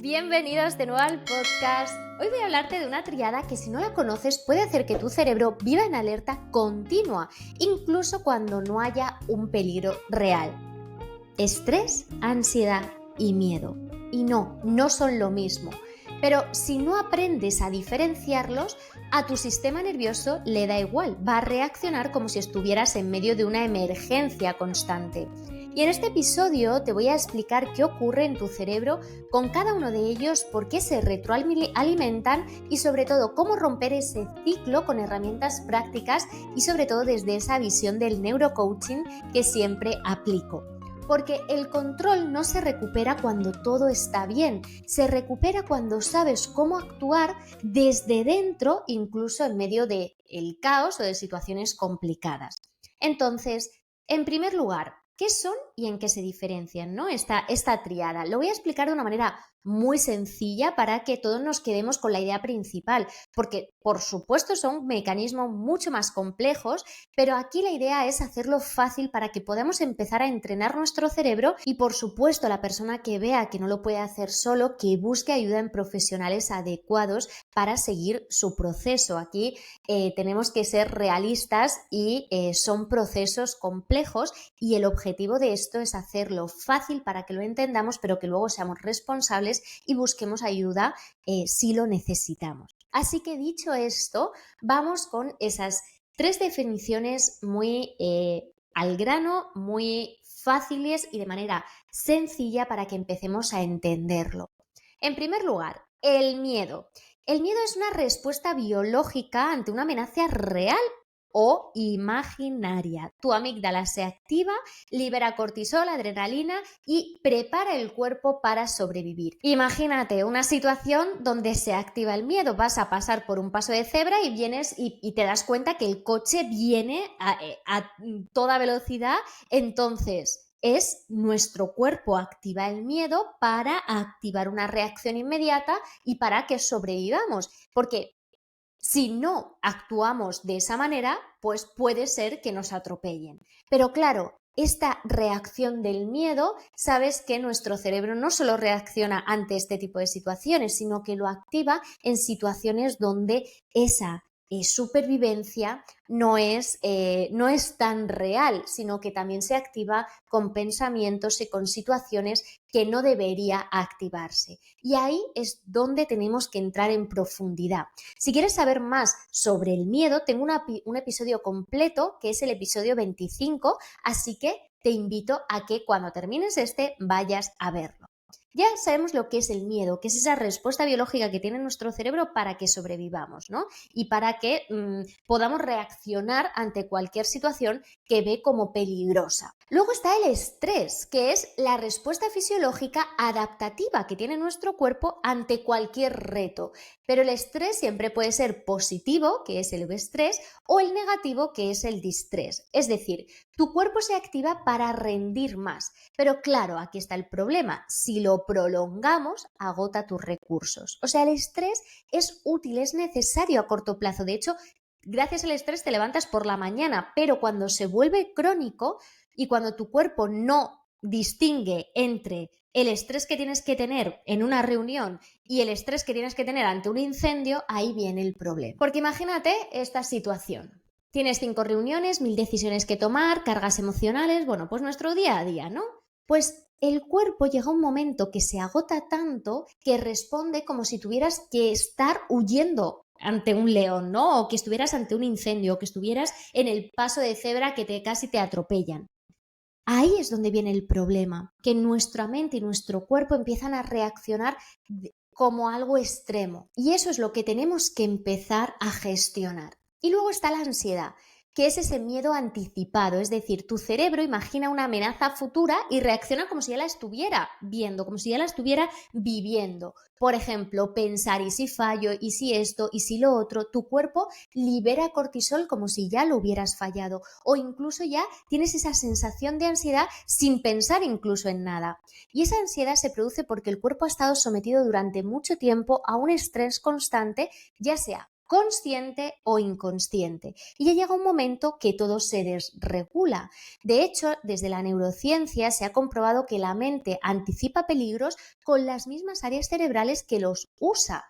Bienvenidos de nuevo al podcast. Hoy voy a hablarte de una triada que si no la conoces puede hacer que tu cerebro viva en alerta continua, incluso cuando no haya un peligro real. Estrés, ansiedad y miedo. Y no son lo mismo. Pero si no aprendes a diferenciarlos, a tu sistema nervioso le da igual, va a reaccionar como si estuvieras en medio de una emergencia constante. Y en este episodio te voy a explicar qué ocurre en tu cerebro con cada uno de ellos, por qué se retroalimentan y sobre todo cómo romper ese ciclo con herramientas prácticas y sobre todo desde esa visión del neurocoaching que siempre aplico. Porque el control no se recupera cuando todo está bien, se recupera cuando sabes cómo actuar desde dentro, incluso en medio del caos o de situaciones complicadas. Entonces, en primer lugar, ¿qué son y en qué se diferencian, ¿no? Esta triada. Lo voy a explicar de una manera muy sencilla para que todos nos quedemos con la idea principal, porque por supuesto son mecanismos mucho más complejos, pero aquí la idea es hacerlo fácil para que podamos empezar a entrenar nuestro cerebro y por supuesto la persona que vea que no lo puede hacer solo, que busque ayuda en profesionales adecuados para seguir su proceso. Aquí tenemos que ser realistas y son procesos complejos y el objetivo de esto es hacerlo fácil para que lo entendamos, pero que luego seamos responsables y busquemos ayuda si lo necesitamos. Así que dicho esto, vamos con esas 3 definiciones muy al grano, muy fáciles y de manera sencilla para que empecemos a entenderlo. En primer lugar, el miedo. El miedo es una respuesta biológica ante una amenaza real o imaginaria. Tu amígdala se activa, libera cortisol, adrenalina y prepara el cuerpo para sobrevivir. Imagínate una situación donde se activa el miedo. Vas a pasar por un paso de cebra y vienes y te das cuenta que el coche viene a toda velocidad. Entonces, es nuestro cuerpo activa el miedo para activar una reacción inmediata y para que sobrevivamos. Porque si no actuamos de esa manera, pues puede ser que nos atropellen. Pero claro, esta reacción del miedo, sabes que nuestro cerebro no solo reacciona ante este tipo de situaciones, sino que lo activa en situaciones donde esa supervivencia no es tan real, sino que también se activa con pensamientos y con situaciones que no debería activarse. Y ahí es donde tenemos que entrar en profundidad. Si quieres saber más sobre el miedo, tengo un episodio completo, que es el episodio 25, así que te invito a que cuando termines vayas a verlo. Ya sabemos lo que es el miedo, que es esa respuesta biológica que tiene nuestro cerebro para que sobrevivamos, ¿no? Y para que podamos reaccionar ante cualquier situación que ve como peligrosa. Luego está el estrés, que es la respuesta fisiológica adaptativa que tiene nuestro cuerpo ante cualquier reto. Pero el estrés siempre puede ser positivo, que es el euestrés, o el negativo, que es el distrés. Es decir, tu cuerpo se activa para rendir más. Pero claro, aquí está el problema. Si lo prolongamos, agota tus recursos. O sea, el estrés es útil, es necesario a corto plazo. De hecho, gracias al estrés te levantas por la mañana, pero cuando se vuelve crónico y cuando tu cuerpo no distingue entre el estrés que tienes que tener en una reunión y el estrés que tienes que tener ante un incendio, ahí viene el problema. Porque imagínate esta situación. Tienes 5 reuniones, 1000 decisiones que tomar, cargas emocionales, bueno, pues nuestro día a día, ¿no? Pues el cuerpo llega a un momento que se agota tanto que responde como si tuvieras que estar huyendo ante un león, ¿no? O que estuvieras ante un incendio, o que estuvieras en el paso de cebra que casi te atropellan. Ahí es donde viene el problema, que nuestra mente y nuestro cuerpo empiezan a reaccionar como algo extremo. Y eso es lo que tenemos que empezar a gestionar. Y luego está la ansiedad, que es ese miedo anticipado, es decir, tu cerebro imagina una amenaza futura y reacciona como si ya la estuviera viendo, como si ya la estuviera viviendo. Por ejemplo, pensar, ¿y si fallo? ¿Y si esto? ¿Y si lo otro? Tu cuerpo libera cortisol como si ya lo hubieras fallado, o incluso ya tienes esa sensación de ansiedad sin pensar incluso en nada. Y esa ansiedad se produce porque el cuerpo ha estado sometido durante mucho tiempo a un estrés constante, ya sea consciente o inconsciente. Y ya llega un momento que todo se desregula. De hecho, desde la neurociencia se ha comprobado que la mente anticipa peligros con las mismas áreas cerebrales que los usa.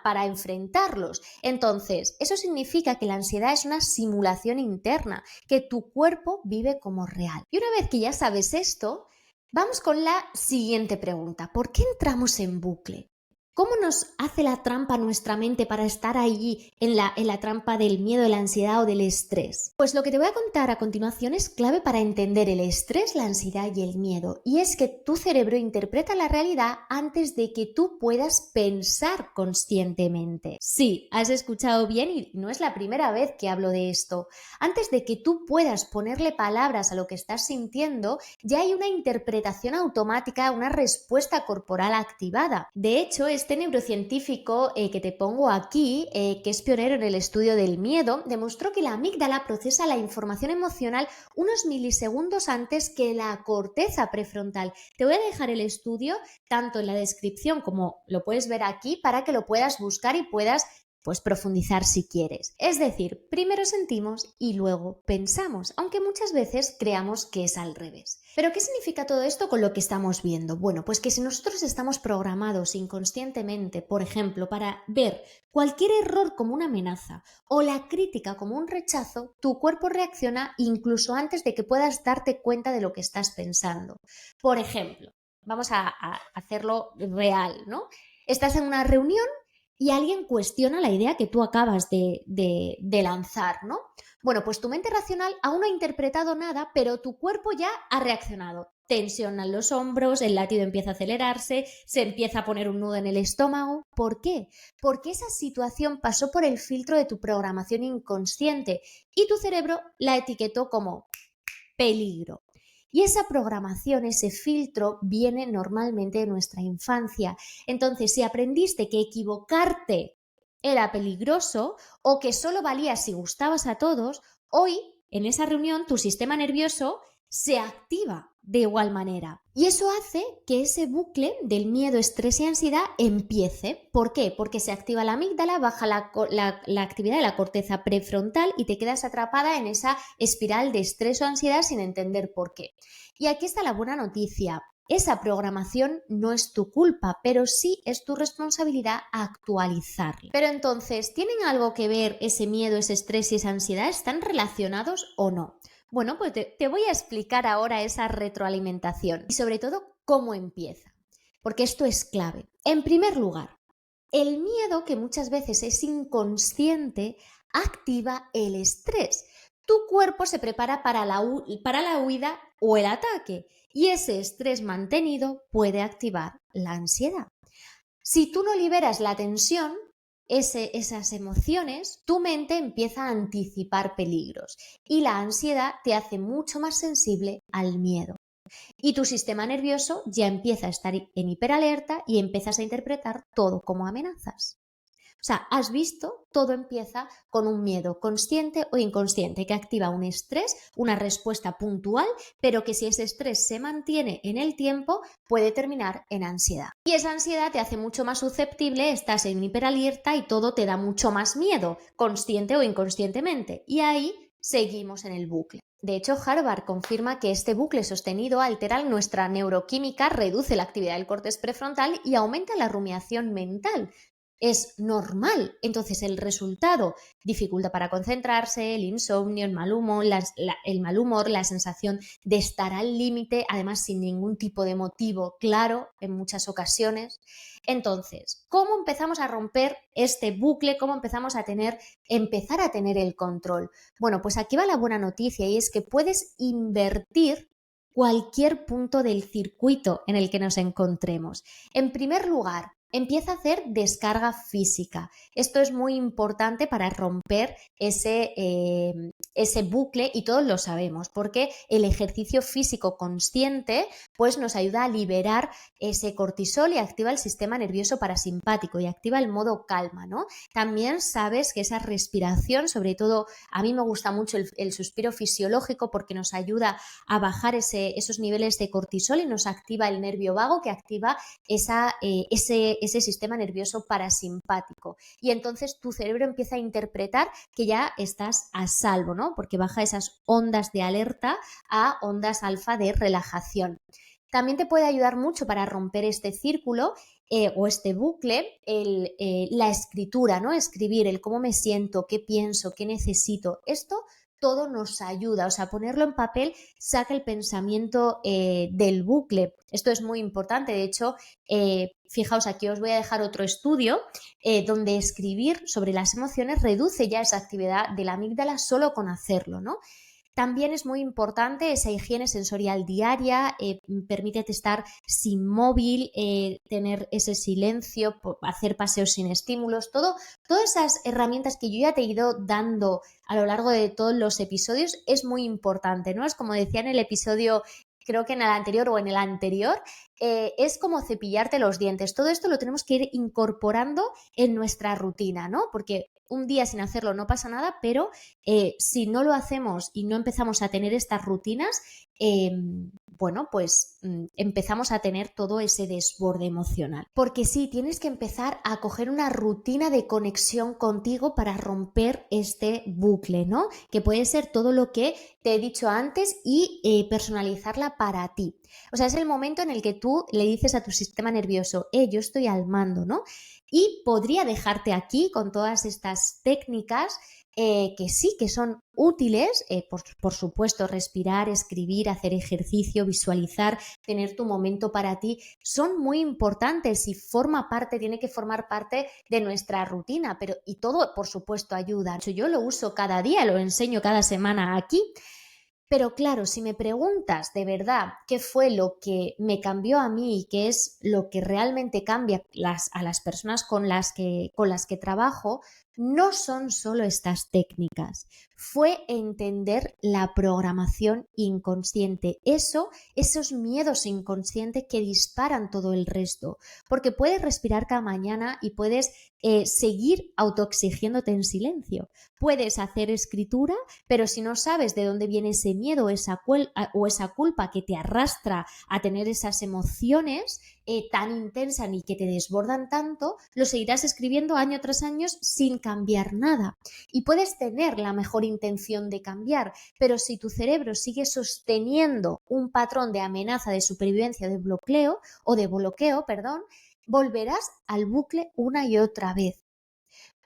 Para enfrentarlos. Entonces, eso significa que la ansiedad es una simulación interna, que tu cuerpo vive como real. Y una vez que ya sabes esto, vamos con la siguiente pregunta. ¿Por qué entramos en bucle? ¿Cómo nos hace la trampa nuestra mente para estar allí en la trampa del miedo, de la ansiedad o del estrés? Pues lo que te voy a contar a continuación es clave para entender el estrés, la ansiedad y el miedo. Y es que tu cerebro interpreta la realidad antes de que tú puedas pensar conscientemente. Sí, has escuchado bien y no es la primera vez que hablo de esto. Antes de que tú puedas ponerle palabras a lo que estás sintiendo, ya hay una interpretación automática, una respuesta corporal activada. De hecho, este neurocientífico que te pongo aquí, que es pionero en el estudio del miedo, demostró que la amígdala procesa la información emocional unos milisegundos antes que la corteza prefrontal. Te voy a dejar el estudio tanto en la descripción como lo puedes ver aquí para que lo puedas buscar y puedas profundizar si quieres. Es decir, primero sentimos y luego pensamos, aunque muchas veces creamos que es al revés. ¿Pero qué significa todo esto con lo que estamos viendo? Bueno, pues que si nosotros estamos programados inconscientemente, por ejemplo, para ver cualquier error como una amenaza o la crítica como un rechazo, tu cuerpo reacciona incluso antes de que puedas darte cuenta de lo que estás pensando. Por ejemplo, vamos a hacerlo real, ¿no? Estás en una reunión y alguien cuestiona la idea que tú acabas de lanzar, ¿no? Bueno, pues tu mente racional aún no ha interpretado nada, pero tu cuerpo ya ha reaccionado. Tensionan los hombros, el latido empieza a acelerarse, se empieza a poner un nudo en el estómago. ¿Por qué? Porque esa situación pasó por el filtro de tu programación inconsciente y tu cerebro la etiquetó como peligro. Y esa programación, ese filtro, viene normalmente de nuestra infancia. Entonces, si aprendiste que equivocarte era peligroso o que solo valía si gustabas a todos, hoy, en esa reunión, tu sistema nervioso se activa de igual manera. Y eso hace que ese bucle del miedo, estrés y ansiedad empiece. ¿Por qué? Porque se activa la amígdala, baja la actividad de la corteza prefrontal y te quedas atrapada en esa espiral de estrés o ansiedad sin entender por qué. Y aquí está la buena noticia. Esa programación no es tu culpa, pero sí es tu responsabilidad actualizarla. Pero entonces, ¿tienen algo que ver ese miedo, ese estrés y esa ansiedad? ¿Están relacionados o no? Bueno, pues te voy a explicar ahora esa retroalimentación y sobre todo cómo empieza, porque esto es clave. En primer lugar, el miedo, que muchas veces es inconsciente, activa el estrés. Tu cuerpo se prepara para la huida o el ataque y ese estrés mantenido puede activar la ansiedad. Si tú no liberas la tensión, esas emociones, tu mente empieza a anticipar peligros y la ansiedad te hace mucho más sensible al miedo. Y tu sistema nervioso ya empieza a estar en hiperalerta y empiezas a interpretar todo como amenazas. O sea, has visto, todo empieza con un miedo consciente o inconsciente que activa un estrés, una respuesta puntual, pero que si ese estrés se mantiene en el tiempo puede terminar en ansiedad. Y esa ansiedad te hace mucho más susceptible, estás en hiperalerta y todo te da mucho más miedo, consciente o inconscientemente. Y ahí seguimos en el bucle. De hecho, Harvard confirma que este bucle sostenido altera nuestra neuroquímica, reduce la actividad del córtex prefrontal y aumenta la rumiación mental. Es normal. Entonces el resultado, dificultad para concentrarse, el insomnio, el mal humor, la sensación de estar al límite, además sin ningún tipo de motivo claro en muchas ocasiones. Entonces, ¿cómo empezamos a romper este bucle? ¿Cómo empezar a tener el control? Bueno, pues aquí va la buena noticia y es que puedes invertir cualquier punto del circuito en el que nos encontremos. En primer lugar, empieza a hacer descarga física. Esto es muy importante para romper ese bucle y todos lo sabemos porque el ejercicio físico consciente pues nos ayuda a liberar ese cortisol y activa el sistema nervioso parasimpático y activa el modo calma, ¿no? También sabes que esa respiración, sobre todo a mí me gusta mucho el suspiro fisiológico porque nos ayuda a bajar esos niveles de cortisol y nos activa el nervio vago que activa ese ese sistema nervioso parasimpático. Y entonces tu cerebro empieza a interpretar que ya estás a salvo, ¿no? Porque baja esas ondas de alerta a ondas alfa de relajación. También te puede ayudar mucho para romper este círculo o este bucle, la escritura, ¿no? Escribir el cómo me siento, qué pienso, qué necesito. Esto todo nos ayuda, o sea, ponerlo en papel saca el pensamiento del bucle. Esto es muy importante, de hecho, fijaos, aquí os voy a dejar otro estudio donde escribir sobre las emociones reduce ya esa actividad de la amígdala solo con hacerlo, ¿no? También es muy importante esa higiene sensorial diaria, permítete estar sin móvil, tener ese silencio, hacer paseos sin estímulos, todas esas herramientas que yo ya te he ido dando a lo largo de todos los episodios es muy importante, ¿no? Es como decía en el episodio, creo que en el anterior o en el anterior, es como cepillarte los dientes. Todo esto lo tenemos que ir incorporando en nuestra rutina, ¿no? Porque un día sin hacerlo no pasa nada, pero si no lo hacemos y no empezamos a tener estas rutinas, bueno, pues empezamos a tener todo ese desborde emocional. Porque sí, tienes que empezar a coger una rutina de conexión contigo para romper este bucle, ¿no? Que puede ser todo lo que te he dicho antes y personalizarla para ti. O sea, es el momento en el que tú le dices a tu sistema nervioso, yo estoy al mando, ¿no? Y podría dejarte aquí con todas estas técnicas que sí, que son útiles, por supuesto, respirar, escribir, hacer ejercicio, visualizar, tener tu momento para ti, son muy importantes y tiene que formar parte de nuestra rutina, y todo, por supuesto, ayuda. Yo lo uso cada día, lo enseño cada semana aquí. Pero claro, si me preguntas de verdad qué fue lo que me cambió a mí y qué es lo que realmente cambia a las personas con las que trabajo, no son solo estas técnicas. Fue entender la programación inconsciente, esos miedos inconscientes que disparan todo el resto. Porque puedes respirar cada mañana y puedes seguir autoexigiéndote en silencio. Puedes hacer escritura, pero si no sabes de dónde viene ese miedo o esa culpa que te arrastra a tener esas emociones tan intensas y que te desbordan tanto, lo seguirás escribiendo año tras año sin cambiar nada. Y puedes tener la mejor intención de cambiar, pero si tu cerebro sigue sosteniendo un patrón de amenaza, de supervivencia, de bloqueo, volverás al bucle una y otra vez.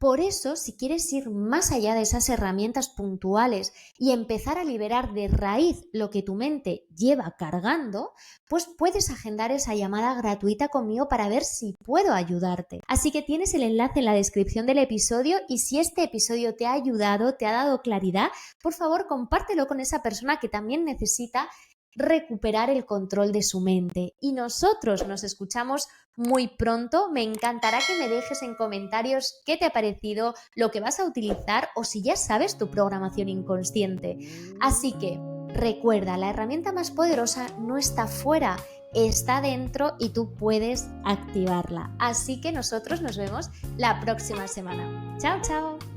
Por eso, si quieres ir más allá de esas herramientas puntuales y empezar a liberar de raíz lo que tu mente lleva cargando, pues puedes agendar esa llamada gratuita conmigo para ver si puedo ayudarte. Así que tienes el enlace en la descripción del episodio y si este episodio te ha ayudado, te ha dado claridad, por favor compártelo con esa persona que también necesita recuperar el control de su mente. Y nosotros nos escuchamos muy pronto. Me encantará que me dejes en comentarios qué te ha parecido, lo que vas a utilizar o si ya sabes tu programación inconsciente. Así que recuerda, la herramienta más poderosa no está fuera, está dentro y tú puedes activarla. Así que nosotros nos vemos la próxima semana. ¡Chao, chao!